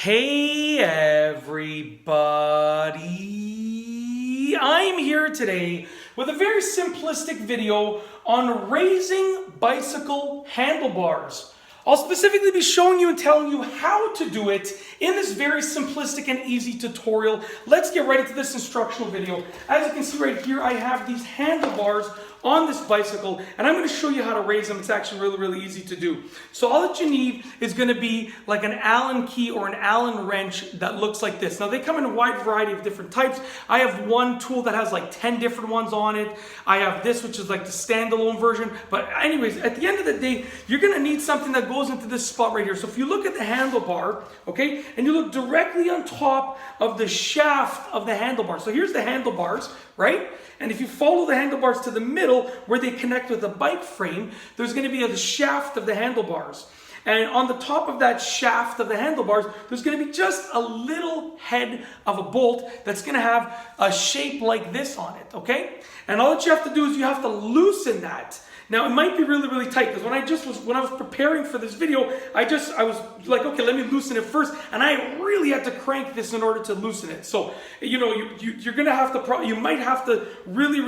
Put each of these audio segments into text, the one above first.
Hey everybody, I'm here today with a very simplistic video on raising bicycle handlebars. I'll specifically be showing you and telling you how to do it in this very simplistic and easy tutorial. Let's get right into this instructional video. As you can see right here, I have these handlebars on this bicycle, and I'm going to show you how to raise them. It's actually really easy to do. So all that you need is going to be like an Allen key or an Allen wrench that looks like this. Now they come in a wide variety of different types. I have one tool that has like 10 different ones on it. I have this, which is like the standalone version. But anyways, at the end of the day, you're going to need something that goes into this spot right here. So if you look at the handlebar, okay, and you look directly on top of the shaft of the handlebar. So here's the handlebars, right? And if you follow the handlebars to the middle where they connect with the bike frame, there's going to be the shaft of the handlebars. And on the top of that shaft of the handlebars, there's going to be just a little head of a bolt that's going to have a shape like this on it, okay? And all that you have to do is you have to loosen that. Now it might be really tight, because when I was preparing for this video, I was like, okay, let me loosen it first, and I really had to crank this in order to loosen it. So you're gonna have to you might have to really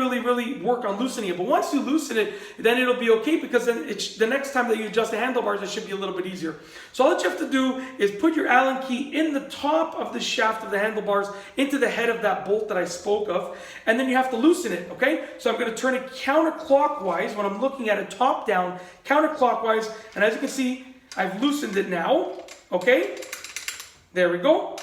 work on loosening it. But once you loosen it, then it'll be okay, because then the next time that you adjust the handlebars, it should be a little bit easier. So all that you have to do is put your Allen key in the top of the shaft of the handlebars into the head of that bolt that I spoke of, and then you have to loosen it. Okay, so I'm going to turn it counterclockwise when I'm looking at it top down, counterclockwise, and as you can see, I've loosened it now. Okay, there we go.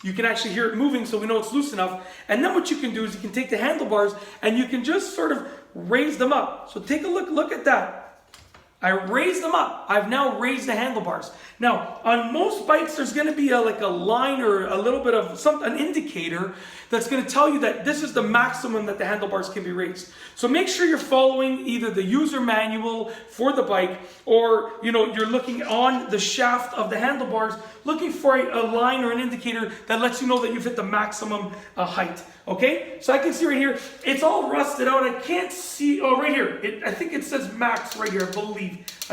You can actually hear it moving, so we know it's loose enough. And then what you can do is you can take the handlebars and you can just sort of raise them up. So take a look at that. I raised them up. I've now raised the handlebars. Now, on most bikes, there's going to be like a line or a little bit of an indicator that's going to tell you that this is the maximum that the handlebars can be raised. So make sure you're following either the user manual for the bike, or you're looking on the shaft of the handlebars, looking for a line or an indicator that lets you know that you've hit the maximum height. Okay, so I can see right here, it's all rusted out. I can't see, oh, right here. I think it says max right here, I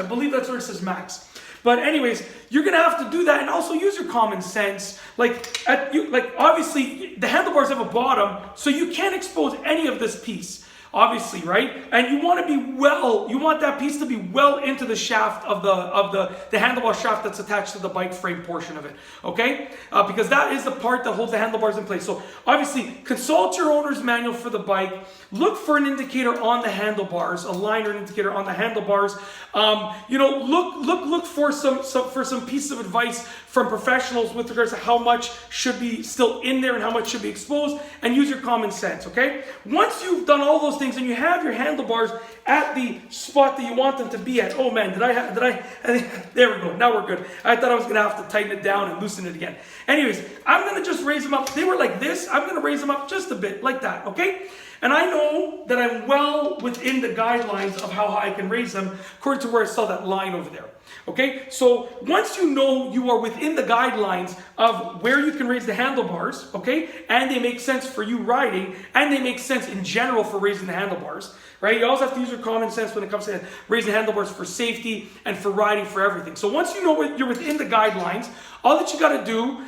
believe that's where it says max. But anyways, you're gonna have to do that, and also use your common sense. Like obviously the handlebars have a bottom, so you can't expose any of this piece. Obviously, right? And you want that piece to be well into the shaft of the handlebar shaft that's attached to the bike frame portion of it, okay? Because that is the part that holds the handlebars in place. So obviously, consult your owner's manual for the bike. Look for an indicator on the handlebars, a line or an indicator on the handlebars. Look for some pieces of advice from professionals with regards to how much should be still in there and how much should be exposed, and use your common sense, okay? Once you've done all those things and you have your handlebars at the spot that you want them to be at. Oh man, there we go, now we're good. I thought I was gonna have to tighten it down and loosen it again. Anyways, I'm gonna just raise them up. They were like this, I'm gonna raise them up just a bit, like that, okay? And I know that I'm well within the guidelines of how high I can raise them, according to where I saw that line over there. Okay, so once you know you are within the guidelines of where you can raise the handlebars, okay, and they make sense for you riding, and they make sense in general for raising the handlebars, right? You also have to use your common sense when it comes to raising handlebars for safety and for riding, for everything. So once you know you're within the guidelines, all that you got to do,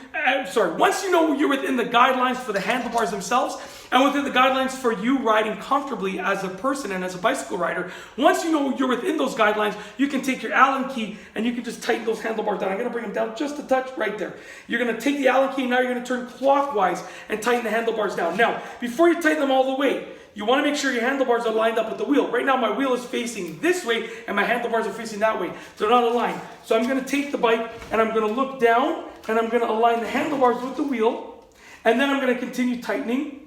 once you know you're within the guidelines for the handlebars themselves, and within the guidelines for you riding comfortably as a person and as a bicycle rider, once you know you're within those guidelines, you can take your Allen key and you can just tighten those handlebars down. I'm going to bring them down just a touch right there. You're going to take the Allen key, and now you're going to turn clockwise and tighten the handlebars down. Now, before you tighten them all the way, you want to make sure your handlebars are lined up with the wheel. Right now my wheel is facing this way and my handlebars are facing that way. They're not aligned. So I'm going to take the bike and I'm going to look down and I'm going to align the handlebars with the wheel. And then I'm going to continue tightening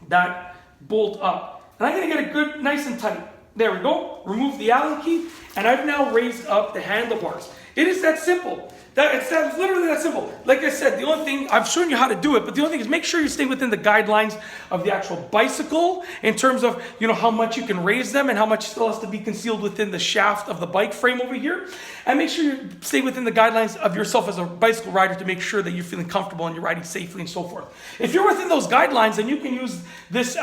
that bolt up. And I'm going to get it good, nice and tight. There we go. Remove the Allen key, and I've now raised up the handlebars. It is that simple. It's literally that simple. Like I said, the only thing, I've shown you how to do it, but the only thing is make sure you stay within the guidelines of the actual bicycle in terms of, how much you can raise them and how much still has to be concealed within the shaft of the bike frame over here. And make sure you stay within the guidelines of yourself as a bicycle rider to make sure that you're feeling comfortable and you're riding safely and so forth. If you're within those guidelines, then you can use this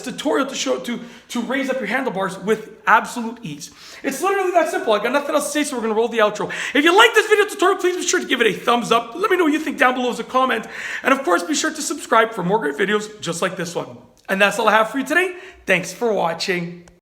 tutorial to raise up your handlebars with absolute ease. It's literally that simple. I got nothing else to say, so we're going to roll the outro. If you like this video tutorial, please be sure to give it a thumbs up. Let me know what you think down below as a comment. And of course, be sure to subscribe for more great videos just like this one. And that's all I have for you today. Thanks for watching.